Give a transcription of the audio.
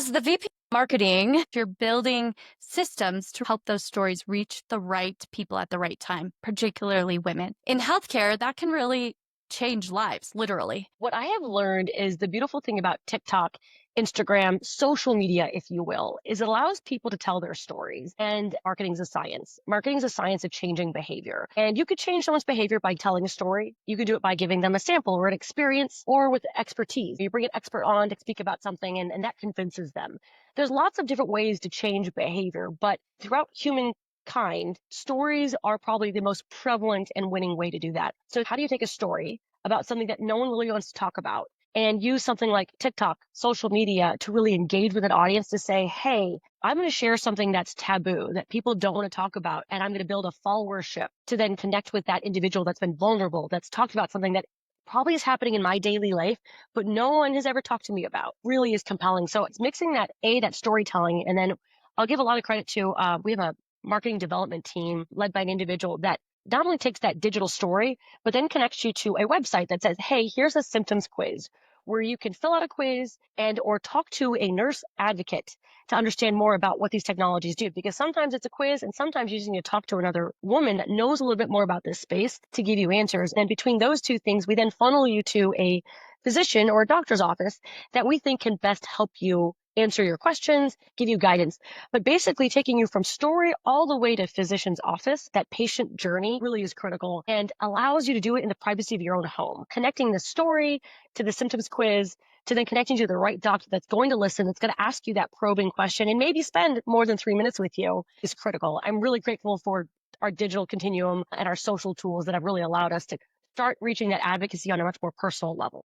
As the VP of marketing, you're building systems to help those stories reach the right people at the right time, particularly women. In healthcare, that can really change lives, literally. What I have learned is the beautiful thing about TikTok, Instagram, social media, if you will, is it allows people to tell their stories. And marketing is a science. Marketing is a science of changing behavior. And you could change someone's behavior by telling a story. You could do it by giving them a sample or an experience or with expertise. You bring an expert on to speak about something and that convinces them. There's lots of different ways to change behavior, but throughout humankind, stories are probably the most prevalent and winning way to do that. So how do you take a story about something that no one really wants to talk about and use something like TikTok, social media to really engage with an audience to say, hey, I'm going to share something that's taboo that people don't want to talk about. And I'm going to build a followership to then connect with that individual that's been vulnerable, that's talked about something that probably is happening in my daily life, but no one has ever talked to me about. Really is compelling. So it's mixing that storytelling. And then I'll give a lot of credit to, we have a marketing development team led by an individual that not only takes that digital story, but then connects you to a website that says, hey, here's a symptoms quiz where you can fill out a quiz and or talk to a nurse advocate to understand more about what these technologies do. Because sometimes it's a quiz and sometimes you just need to talk to another woman that knows a little bit more about this space to give you answers. And between those two things, we then funnel you to a physician or a doctor's office that we think can best help you answer your questions, give you guidance. But basically taking you from story all the way to physician's office, that patient journey really is critical and allows you to do it in the privacy of your own home. Connecting the story to the symptoms quiz, to then connecting to the right doctor that's going to listen, that's going to ask you that probing question and maybe spend more than 3 minutes with you is critical. I'm really grateful for our digital continuum and our social tools that have really allowed us to start reaching that advocacy on a much more personal level.